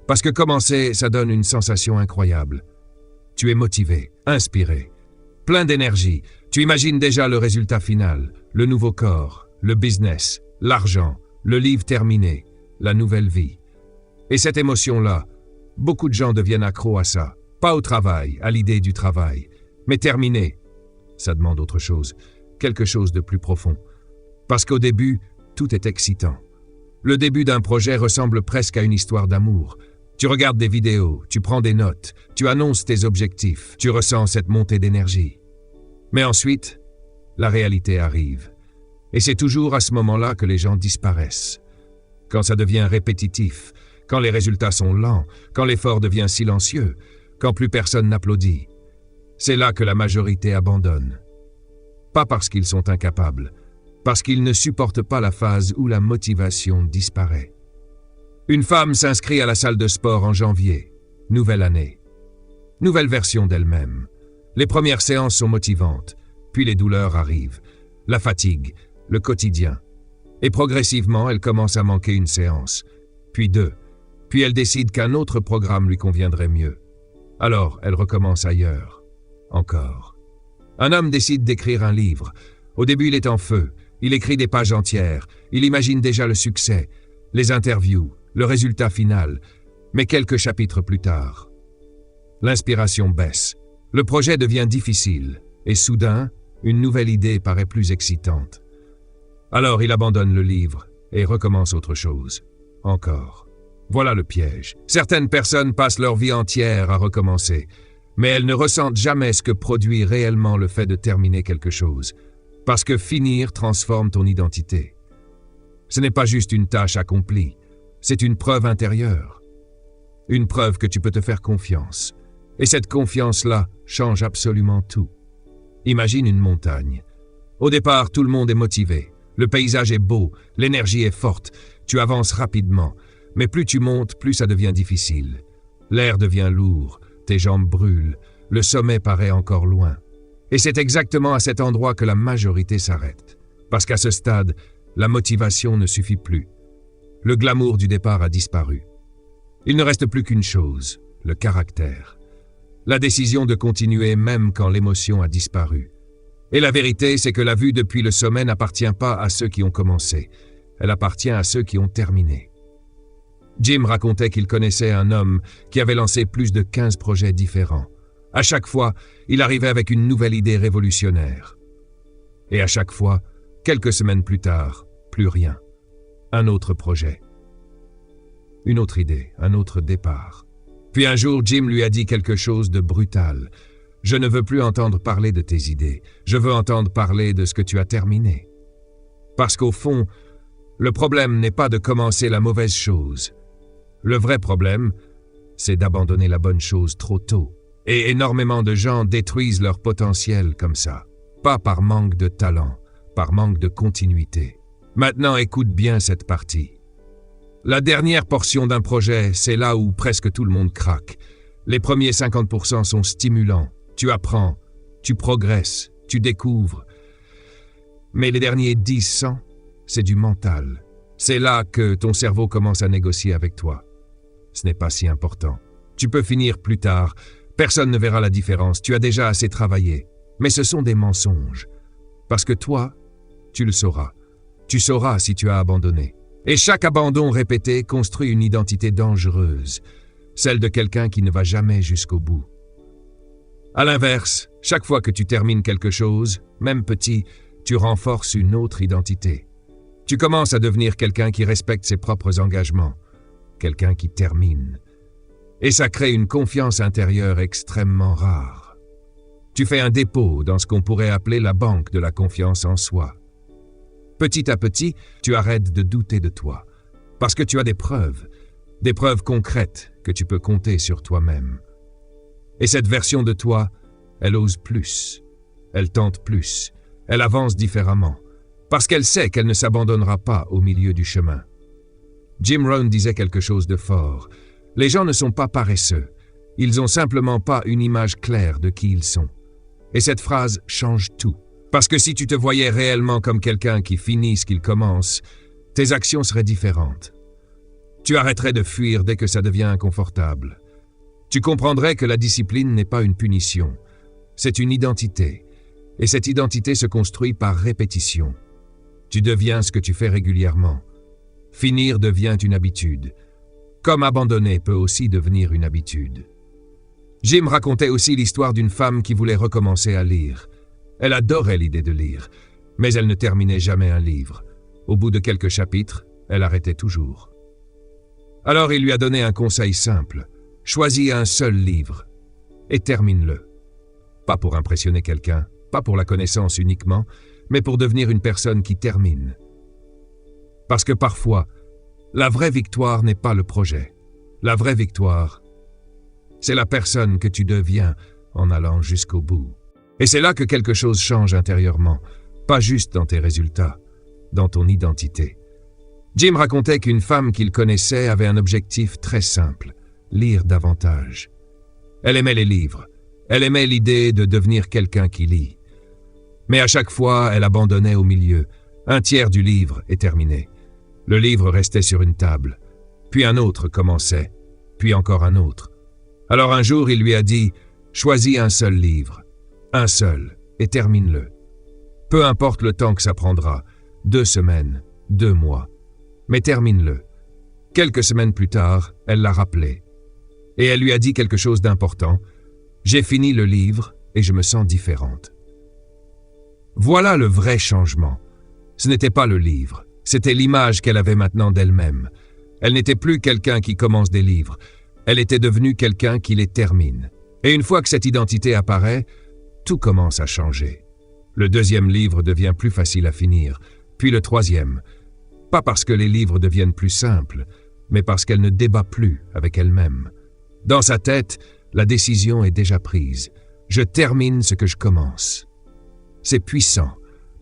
A: Parce que commencer, ça donne une sensation incroyable. Tu es motivé, inspiré, plein d'énergie. Tu imagines déjà le résultat final, le nouveau corps, le business, l'argent, le livre terminé, la nouvelle vie. Et cette émotion-là, beaucoup de gens deviennent accros à ça. Pas au travail, à l'idée du travail, mais terminé. Ça demande autre chose, quelque chose de plus profond. Parce qu'au début, tout est excitant. Le début d'un projet ressemble presque à une histoire d'amour. Tu regardes des vidéos, tu prends des notes, tu annonces tes objectifs, tu ressens cette montée d'énergie. Mais ensuite, la réalité arrive. Et c'est toujours à ce moment-là que les gens disparaissent. Quand ça devient répétitif, quand les résultats sont lents, quand l'effort devient silencieux, quand plus personne n'applaudit. C'est là que la majorité abandonne. Pas parce qu'ils sont incapables, parce qu'ils ne supportent pas la phase où la motivation disparaît. Une femme s'inscrit à la salle de sport en janvier. Nouvelle année. Nouvelle version d'elle-même. Les premières séances sont motivantes, puis les douleurs arrivent, la fatigue, le quotidien. Et progressivement, elle commence à manquer une séance, puis deux, puis elle décide qu'un autre programme lui conviendrait mieux. Alors, elle recommence ailleurs. Encore. Un homme décide d'écrire un livre. Au début, il est en feu. Il écrit des pages entières. Il imagine déjà le succès, les interviews, le résultat final. Mais quelques chapitres plus tard, l'inspiration baisse. Le projet devient difficile. Et soudain, une nouvelle idée paraît plus excitante. Alors, il abandonne le livre et recommence autre chose. Encore. Voilà le piège. Certaines personnes passent leur vie entière à recommencer, mais elles ne ressentent jamais ce que produit réellement le fait de terminer quelque chose, parce que finir transforme ton identité. Ce n'est pas juste une tâche accomplie, c'est une preuve intérieure. Une preuve que tu peux te faire confiance. Et cette confiance-là change absolument tout. Imagine une montagne. Au départ, tout le monde est motivé. Le paysage est beau, l'énergie est forte, tu avances rapidement. Mais plus tu montes, plus ça devient difficile. L'air devient lourd, tes jambes brûlent, le sommet paraît encore loin. Et c'est exactement à cet endroit que la majorité s'arrête. Parce qu'à ce stade, la motivation ne suffit plus. Le glamour du départ a disparu. Il ne reste plus qu'une chose, le caractère. La décision de continuer même quand l'émotion a disparu. Et la vérité, c'est que la vue depuis le sommet n'appartient pas à ceux qui ont commencé. Elle appartient à ceux qui ont terminé. Jim racontait qu'il connaissait un homme qui avait lancé plus de 15 projets différents. À chaque fois, il arrivait avec une nouvelle idée révolutionnaire. Et à chaque fois, quelques semaines plus tard, plus rien. Un autre projet. Une autre idée, un autre départ. Puis un jour, Jim lui a dit quelque chose de brutal. « Je ne veux plus entendre parler de tes idées. Je veux entendre parler de ce que tu as terminé. » Parce qu'au fond, le problème n'est pas de commencer la mauvaise chose. Le vrai problème, c'est d'abandonner la bonne chose trop tôt. Et énormément de gens détruisent leur potentiel comme ça. Pas par manque de talent, par manque de continuité. Maintenant, écoute bien cette partie. La dernière portion d'un projet, c'est là où presque tout le monde craque. Les premiers 50% sont stimulants. Tu apprends, tu progresses, tu découvres. Mais les derniers 10-100, c'est du mental. C'est là que ton cerveau commence à négocier avec toi. Ce n'est pas si important. Tu peux finir plus tard. Personne ne verra la différence. Tu as déjà assez travaillé. Mais ce sont des mensonges. Parce que toi, tu le sauras. Tu sauras si tu as abandonné. Et chaque abandon répété construit une identité dangereuse, celle de quelqu'un qui ne va jamais jusqu'au bout. À l'inverse, chaque fois que tu termines quelque chose, même petit, tu renforces une autre identité. Tu commences à devenir quelqu'un qui respecte ses propres engagements, quelqu'un qui termine. Et ça crée une confiance intérieure extrêmement rare. Tu fais un dépôt dans ce qu'on pourrait appeler la banque de la confiance en soi. Petit à petit, tu arrêtes de douter de toi, parce que tu as des preuves concrètes que tu peux compter sur toi-même. Et cette version de toi, elle ose plus, elle tente plus, elle avance différemment, parce qu'elle sait qu'elle ne s'abandonnera pas au milieu du chemin. Jim Rohn disait quelque chose de fort. Les gens ne sont pas paresseux, ils n'ont simplement pas une image claire de qui ils sont. Et cette phrase change tout. Parce que si tu te voyais réellement comme quelqu'un qui finit ce qu'il commence, tes actions seraient différentes. Tu arrêterais de fuir dès que ça devient inconfortable. Tu comprendrais que la discipline n'est pas une punition, c'est une identité. Et cette identité se construit par répétition. Tu deviens ce que tu fais régulièrement. Finir devient une habitude. Comme abandonner peut aussi devenir une habitude. Jim racontait aussi l'histoire d'une femme qui voulait recommencer à lire. Elle adorait l'idée de lire, mais elle ne terminait jamais un livre. Au bout de quelques chapitres, elle arrêtait toujours. Alors il lui a donné un conseil simple. Choisis un seul livre et termine-le. Pas pour impressionner quelqu'un, pas pour la connaissance uniquement, mais pour devenir une personne qui termine. Parce que parfois, la vraie victoire n'est pas le projet. La vraie victoire, c'est la personne que tu deviens en allant jusqu'au bout. Et c'est là que quelque chose change intérieurement, pas juste dans tes résultats, dans ton identité. Jim racontait qu'une femme qu'il connaissait avait un objectif très simple, lire davantage. Elle aimait les livres, elle aimait l'idée de devenir quelqu'un qui lit. Mais à chaque fois, elle abandonnait au milieu. Un tiers du livre est terminé. Le livre restait sur une table, puis un autre commençait, puis encore un autre. Alors un jour, il lui a dit « Choisis un seul livre. Un seul, et termine-le. Peu importe le temps que ça prendra, 2 semaines, 2 mois, mais termine-le. » Quelques semaines plus tard, elle l'a rappelé. Et elle lui a dit quelque chose d'important. « J'ai fini le livre et je me sens différente. » Voilà le vrai changement. Ce n'était pas le livre, c'était l'image qu'elle avait maintenant d'elle-même. Elle n'était plus quelqu'un qui commence des livres, elle était devenue quelqu'un qui les termine. Et une fois que cette identité apparaît, tout commence à changer. Le 2e livre devient plus facile à finir, puis le 3e. Pas parce que les livres deviennent plus simples, mais parce qu'elle ne débat plus avec elle-même. Dans sa tête, la décision est déjà prise. Je termine ce que je commence. C'est puissant,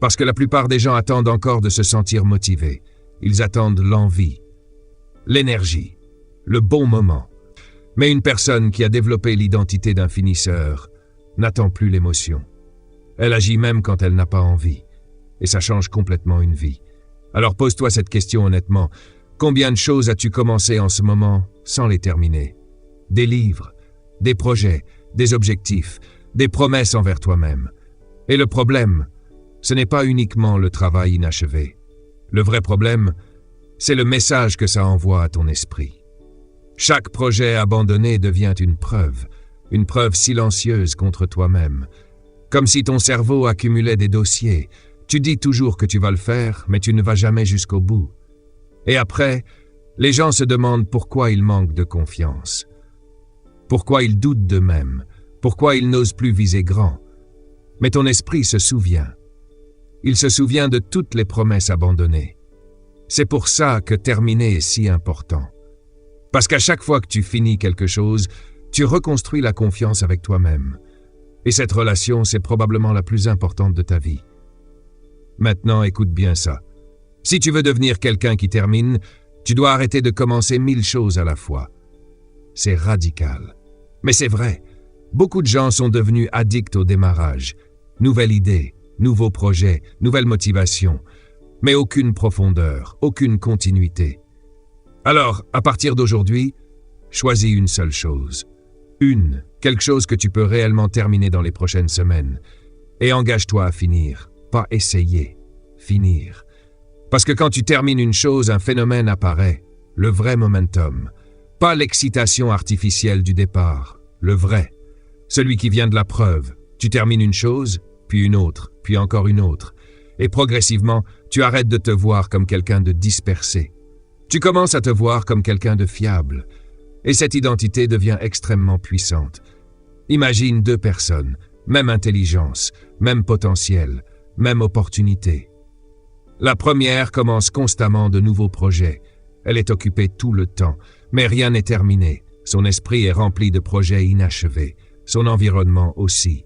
A: parce que la plupart des gens attendent encore de se sentir motivés. Ils attendent l'envie, l'énergie, le bon moment. Mais une personne qui a développé l'identité d'un finisseur n'attend plus l'émotion. Elle agit même quand elle n'a pas envie. Et ça change complètement une vie. Alors pose-toi cette question honnêtement. Combien de choses as-tu commencé en ce moment sans les terminer? Des livres, des projets, des objectifs, des promesses envers toi-même. Et le problème, ce n'est pas uniquement le travail inachevé. Le vrai problème, c'est le message que ça envoie à ton esprit. Chaque projet abandonné devient une preuve silencieuse contre toi-même. Comme si ton cerveau accumulait des dossiers. Tu dis toujours que tu vas le faire, mais tu ne vas jamais jusqu'au bout. Et après, les gens se demandent pourquoi ils manquent de confiance. Pourquoi ils doutent d'eux-mêmes. Pourquoi ils n'osent plus viser grand. Mais ton esprit se souvient. Il se souvient de toutes les promesses abandonnées. C'est pour ça que terminer est si important. Parce qu'à chaque fois que tu finis quelque chose, tu reconstruis la confiance avec toi-même. Et cette relation, c'est probablement la plus importante de ta vie. Maintenant, écoute bien ça. Si tu veux devenir quelqu'un qui termine, tu dois arrêter de commencer 1000 choses à la fois. C'est radical. Mais c'est vrai. Beaucoup de gens sont devenus addicts au démarrage. Nouvelle idée, nouveau projet, nouvelle motivation. Mais aucune profondeur, aucune continuité. Alors, à partir d'aujourd'hui, choisis une seule chose. Quelque chose que tu peux réellement terminer dans les prochaines semaines. Et engage-toi à finir, pas essayer, finir. Parce que quand tu termines une chose, un phénomène apparaît, le vrai momentum. Pas l'excitation artificielle du départ, le vrai. Celui qui vient de la preuve. Tu termines une chose, puis une autre, puis encore une autre. Et progressivement, tu arrêtes de te voir comme quelqu'un de dispersé. Tu commences à te voir comme quelqu'un de fiable. Et cette identité devient extrêmement puissante. Imagine 2 personnes, même intelligence, même potentiel, même opportunité. La première commence constamment de nouveaux projets. Elle est occupée tout le temps, mais rien n'est terminé. Son esprit est rempli de projets inachevés, son environnement aussi.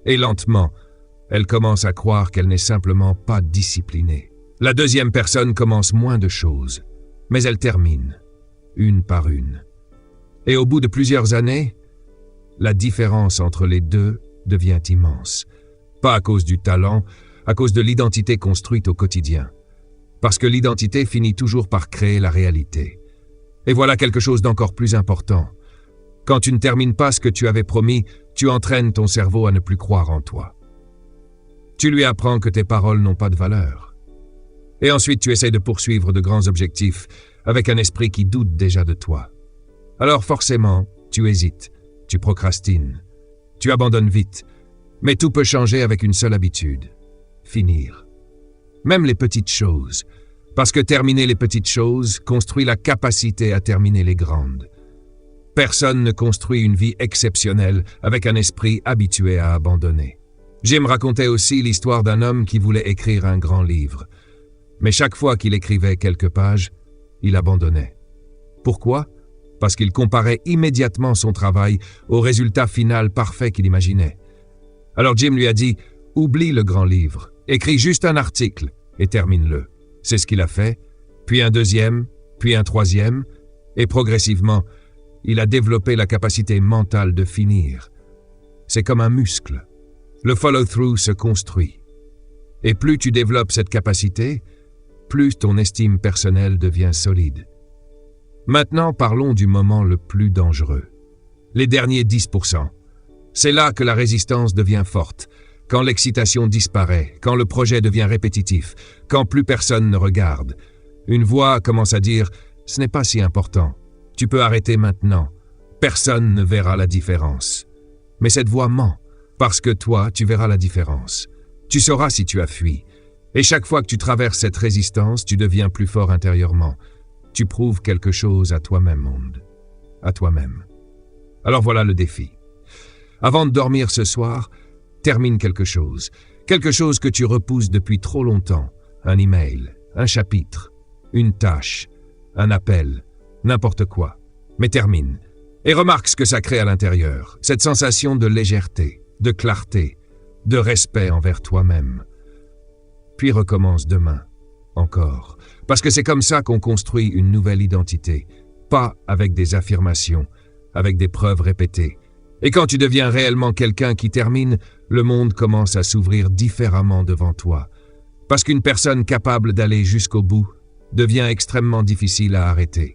A: Et lentement, elle commence à croire qu'elle n'est simplement pas disciplinée. La deuxième personne commence moins de choses, mais elle termine, une par une. Et au bout de plusieurs années, la différence entre les deux devient immense. Pas à cause du talent, à cause de l'identité construite au quotidien. Parce que l'identité finit toujours par créer la réalité. Et voilà quelque chose d'encore plus important. Quand tu ne termines pas ce que tu avais promis, tu entraînes ton cerveau à ne plus croire en toi. Tu lui apprends que tes paroles n'ont pas de valeur. Et ensuite tu essaies de poursuivre de grands objectifs avec un esprit qui doute déjà de toi. Alors forcément, tu hésites, tu procrastines, tu abandonnes vite, mais tout peut changer avec une seule habitude, finir. Même les petites choses, parce que terminer les petites choses construit la capacité à terminer les grandes. Personne ne construit une vie exceptionnelle avec un esprit habitué à abandonner. Jim racontait aussi l'histoire d'un homme qui voulait écrire un grand livre, mais chaque fois qu'il écrivait quelques pages, il abandonnait. Pourquoi ? Parce qu'il comparait immédiatement son travail au résultat final parfait qu'il imaginait. Alors Jim lui a dit « Oublie le grand livre, écris juste un article et termine-le ». C'est ce qu'il a fait, puis un deuxième, puis un troisième, et progressivement, il a développé la capacité mentale de finir. C'est comme un muscle. Le follow-through se construit. Et plus tu développes cette capacité, plus ton estime personnelle devient solide. Maintenant, parlons du moment le plus dangereux. Les derniers 10%. C'est là que la résistance devient forte, quand l'excitation disparaît, quand le projet devient répétitif, quand plus personne ne regarde. Une voix commence à dire « Ce n'est pas si important, tu peux arrêter maintenant, personne ne verra la différence ». Mais cette voix ment, parce que toi, tu verras la différence. Tu sauras si tu as fui. Et chaque fois que tu traverses cette résistance, tu deviens plus fort intérieurement. Tu prouves quelque chose à toi-même, monde. À toi-même. Alors voilà le défi. Avant de dormir ce soir, termine quelque chose. Quelque chose que tu repousses depuis trop longtemps. Un email, un chapitre, une tâche, un appel, n'importe quoi. Mais termine. Et remarque ce que ça crée à l'intérieur. Cette sensation de légèreté, de clarté, de respect envers toi-même. Puis recommence demain. Encore. Parce que c'est comme ça qu'on construit une nouvelle identité. Pas avec des affirmations, avec des preuves répétées. Et quand tu deviens réellement quelqu'un qui termine, le monde commence à s'ouvrir différemment devant toi. Parce qu'une personne capable d'aller jusqu'au bout devient extrêmement difficile à arrêter.